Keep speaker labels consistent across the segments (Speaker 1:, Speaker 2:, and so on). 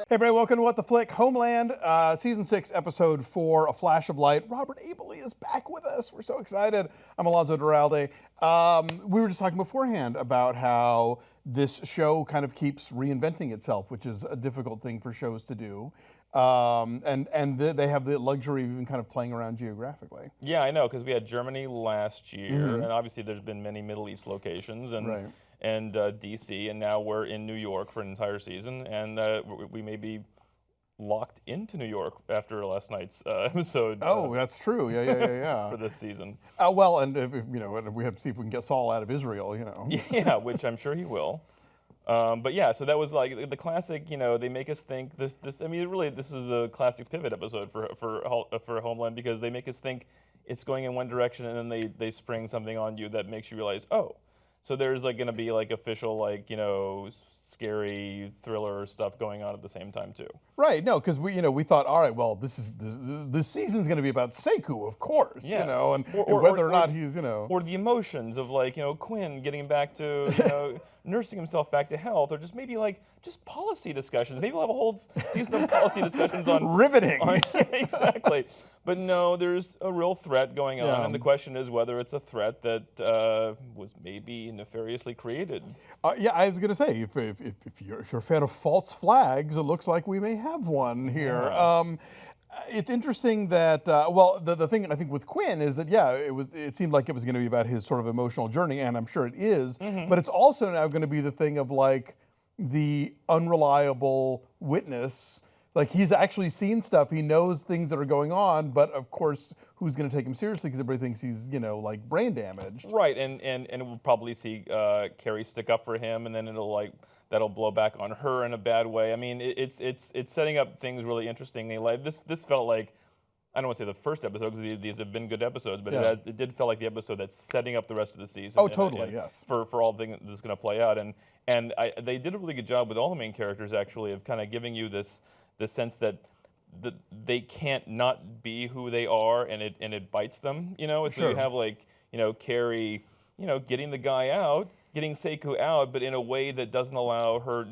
Speaker 1: Hey, everybody, welcome to What the Flick, Homeland, Season 6, Episode 4, A Flash of Light. Robert Abele is back with us. We're so excited. I'm Alonso Duralde. We were just talking beforehand about how this show kind of keeps reinventing itself, which is a difficult thing for shows to do. They have the luxury of even kind of playing around geographically.
Speaker 2: Yeah, I know, because we had Germany last year, and obviously there's been many Middle East locations, and DC, and now we're in New York for an entire season, and we may be locked into New York after last night's episode.
Speaker 1: Oh, that's true. Yeah.
Speaker 2: For this season.
Speaker 1: Well, and if we have to see if we can get Saul out of Israel.
Speaker 2: Yeah, which I'm sure he will. But yeah, so that was like the classic. They make us think this. I mean, really, this is a classic pivot episode for Homeland, because they make us think it's going in one direction, and then they spring something on you that makes you realize, oh. So there's going to be official scary thriller stuff going on at the same time too.
Speaker 1: Right. No, because we thought, all right, well, this season's going to be about Sekou, of course.
Speaker 2: Yes.
Speaker 1: And whether or not he's
Speaker 2: or the emotions of Quinn getting back to nursing himself back to health, or just maybe just policy discussions. Maybe we'll have a whole season of policy discussions on
Speaker 1: riveting.
Speaker 2: Exactly. But no, there's a real threat going on, and the question is whether it's a threat that was maybe nefariously created.
Speaker 1: Yeah, I was going to say, if you're a fan of false flags, it looks like we may have one here.
Speaker 2: Yeah.
Speaker 1: It's interesting that the thing I think with Quinn is that it seemed like it was going to be about his sort of emotional journey, and I'm sure it is. But it's also now going to be the thing of the unreliable witness. He's actually seen stuff. He knows things that are going on, but of course, who's going to take him seriously? Because everybody thinks he's, brain damaged.
Speaker 2: Right, and we'll probably see Carrie stick up for him, and then that'll blow back on her in a bad way. I mean, it's setting up things really interestingly. This felt like, I don't want to say the first episode, because these have been good episodes, but it did feel like the episode that's setting up the rest of the season.
Speaker 1: Oh, totally, yes.
Speaker 2: For all the things that's going to play out, and they did a really good job with all the main characters, actually, of kind of giving you this sense that they can't not be who they are, and it bites them. So
Speaker 1: sure.
Speaker 2: You have Carrie, getting the guy out, getting Sekou out, but in a way that doesn't allow her,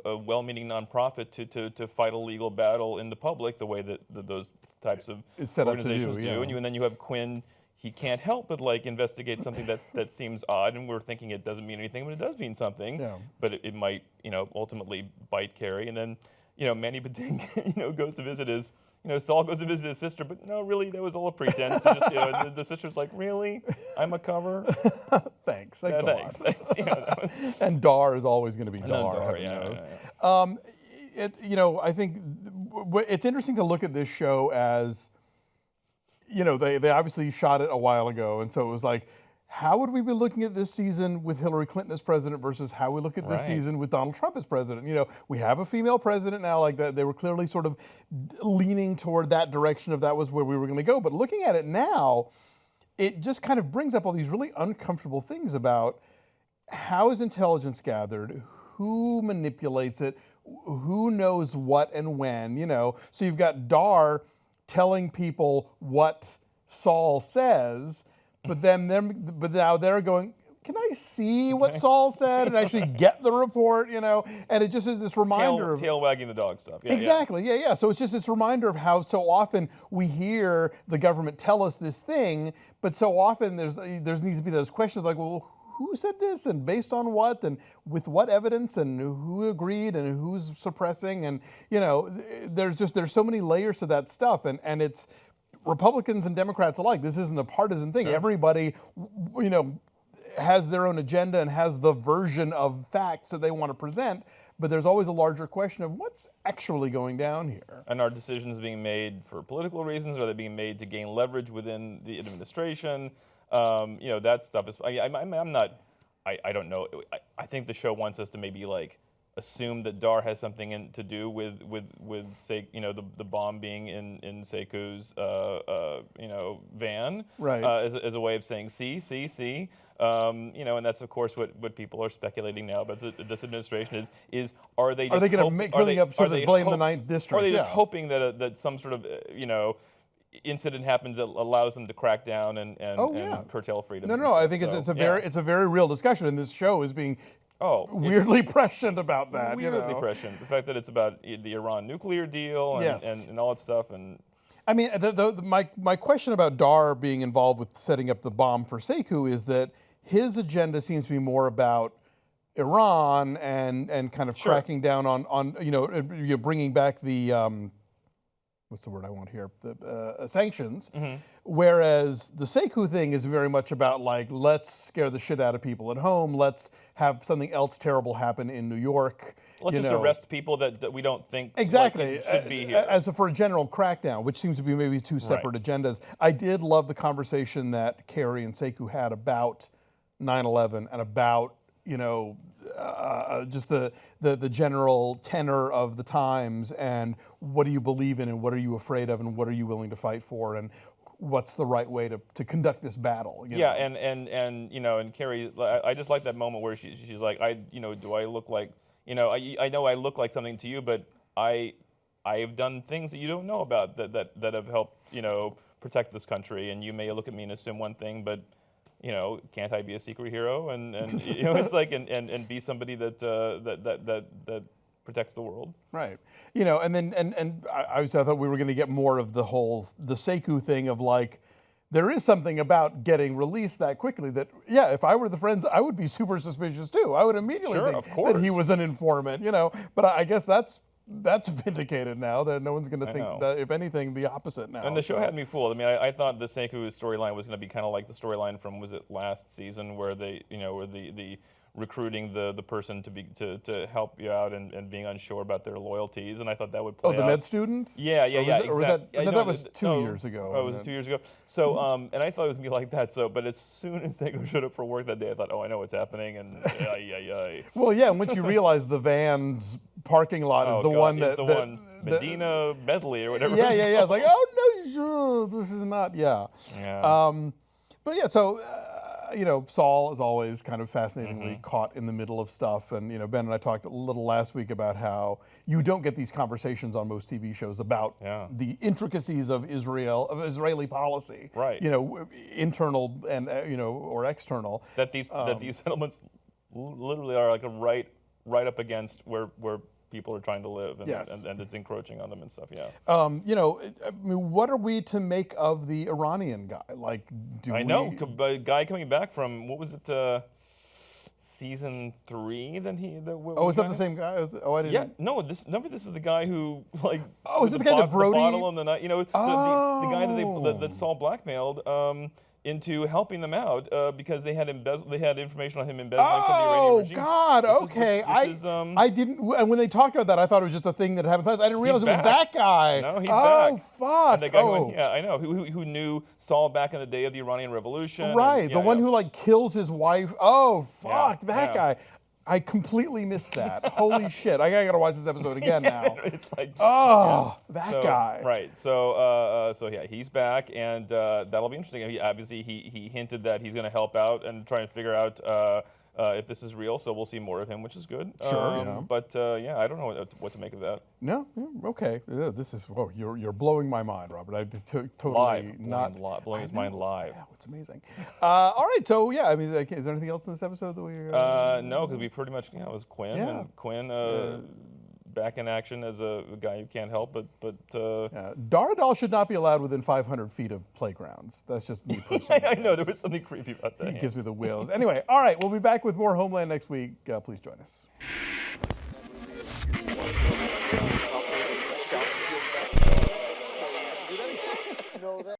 Speaker 2: a well-meaning nonprofit to fight a legal battle in the public the way that those types of organizations do. And then you have Quinn. He can't help but investigate something that seems odd, and we're thinking it doesn't mean anything, but it does mean something. Yeah. But it might, ultimately bite Carrie, and then. Manny Patinkin, goes to visit his, Saul goes to visit his sister, but no, really, that was all a pretense. The sister's like, really? I'm a cover?
Speaker 1: Thanks a lot.
Speaker 2: Thanks.
Speaker 1: And Dar is always going to be Dar.
Speaker 2: Dar,
Speaker 1: I think it's interesting to look at this show as, they obviously shot it a while ago, and so it was like, how would we be looking at this season with Hillary Clinton as president versus how we look at this season with Donald Trump as president? We have a female president now, they were clearly sort of leaning toward that direction if that was where we were going to go. But looking at it now, it just kind of brings up all these really uncomfortable things about how is intelligence gathered, who manipulates it, who knows what and when, So you've got Dar telling people what Saul says, but now they're going, can I see what Saul said and actually get the report, And it just is this reminder of
Speaker 2: tail wagging the dog stuff. Yeah,
Speaker 1: exactly. Yeah. So it's just this reminder of how so often we hear the government tell us this thing, but so often there needs to be those questions like, well, who said this and based on what and with what evidence and who agreed and who's suppressing, and there's so many layers to that stuff, and it's Republicans and Democrats alike. This isn't a partisan thing.
Speaker 2: Sure.
Speaker 1: Everybody, has their own agenda and has the version of facts that they want to present, but there's always a larger question of what's actually going down here.
Speaker 2: And are decisions being made for political reasons? Are they being made to gain leverage within the administration? That stuff is. I'm not. I don't know. I think the show wants us to maybe assume that Dar has something to do with the bomb being in Sekou's van,
Speaker 1: right?
Speaker 2: As a way of saying see, and that's of course what people are speculating now about this administration is are they going
Speaker 1: to clean up so they blame the 9th district?
Speaker 2: Or are they just hoping that some sort of incident happens that allows them to crack down and curtail freedom?
Speaker 1: No. I think it's a very real discussion, and this show is being weirdly prescient about that.
Speaker 2: Weirdly prescient. The fact that it's about the Iran nuclear deal and all that stuff. And
Speaker 1: I mean, my question about Dar being involved with setting up the bomb for Sekou is that his agenda seems to be more about Iran and kind of cracking down on bringing back the what's the word I want here? The sanctions. Whereas the Sekou thing is very much about like, let's scare the shit out of people at home. Let's have something else terrible happen in New York.
Speaker 2: Let's just arrest people that we don't think
Speaker 1: exactly
Speaker 2: should be here.
Speaker 1: For a general crackdown, which seems to be maybe two separate agendas. I did love the conversation that Carrie and Sekou had about 9/11 and about just the general tenor of the times and what do you believe in and what are you afraid of and what are you willing to fight for and what's the right way to conduct this battle. You know?
Speaker 2: And Carrie, I just like that moment where she's like, do I look like, I know I look like something to you, but I have done things that you don't know about that have helped, protect this country, and you may look at me and assume one thing, but can't I be a secret hero and it's like and be somebody that protects the world? Right.
Speaker 1: And I thought we were going to get more of the Sekou thing of like, there is something about getting released that quickly that, if I were the friends, I would be super suspicious too. I would immediately think that he was an informant, But I guess that's vindicated now, that no one's going to think that, if anything, the opposite now.
Speaker 2: And the show had me fooled. I mean, I thought the Sekou storyline was going to be kind of like the storyline from, was it last season, where they, where the recruiting the person to help you out and being unsure about their loyalties, and I thought that would play out.
Speaker 1: Oh, the med student?
Speaker 2: Yeah, exactly.
Speaker 1: Or was that, that was 2 years ago.
Speaker 2: Oh, was it 2 years ago? So, and I thought it was going to be like that, but as soon as Sekou showed up for work that day, I thought, I know what's happening, and
Speaker 1: Well, and once you realize the van's parking lot is the one that...
Speaker 2: Medina Medley or whatever.
Speaker 1: Yeah. It's like, no, this is not, But so... Saul is always kind of fascinatingly caught in the middle of stuff. And, Ben and I talked a little last week about how you don't get these conversations on most TV shows about the intricacies of Israeli policy.
Speaker 2: Right.
Speaker 1: Internal and, or external.
Speaker 2: That these settlements literally are like right up against where people are trying to live, and it's encroaching on them and stuff.
Speaker 1: What are we to make of the Iranian guy? Like,
Speaker 2: a guy coming back from, what was it, season 3?
Speaker 1: Is that the same guy? I didn't.
Speaker 2: Yeah, no. This is the guy who
Speaker 1: is it the guy that Brody?
Speaker 2: The bottle in the night. The guy that Saul blackmailed. Into helping them out because they had information on him embezzling from the Iranian regime.
Speaker 1: Oh God! Okay, I didn't. And when they talked about that, I thought it was just a thing that happened. I didn't realize it was that guy.
Speaker 2: No, he's
Speaker 1: back.
Speaker 2: Oh
Speaker 1: fuck!
Speaker 2: And the guy I know. Who knew Saul back in the day of the Iranian Revolution?
Speaker 1: Right, the one who kills his wife. Oh fuck, that guy. I completely missed that. Holy shit! I gotta watch this episode again now.
Speaker 2: It's like,
Speaker 1: that guy.
Speaker 2: Right. So he's back, and that'll be interesting. He hinted that he's going to help out and try and figure out if this is real. So we'll see more of him, which is good.
Speaker 1: Sure.
Speaker 2: But I don't know what to make of that.
Speaker 1: No. Okay. This is you're blowing my mind, Robert. I totally
Speaker 2: blowing his mind live.
Speaker 1: Yeah, it's amazing. All right. So is there anything else in this episode that we?
Speaker 2: No, because we pretty much it was Quinn and Quinn. Back in action as a guy who can't help but
Speaker 1: Daradal should not be allowed within 500 feet of playgrounds. That's just me personally.
Speaker 2: I know, there was something creepy about that.
Speaker 1: He gives me the wills. Anyway, all right, we'll be back with more Homeland next week. Please join us.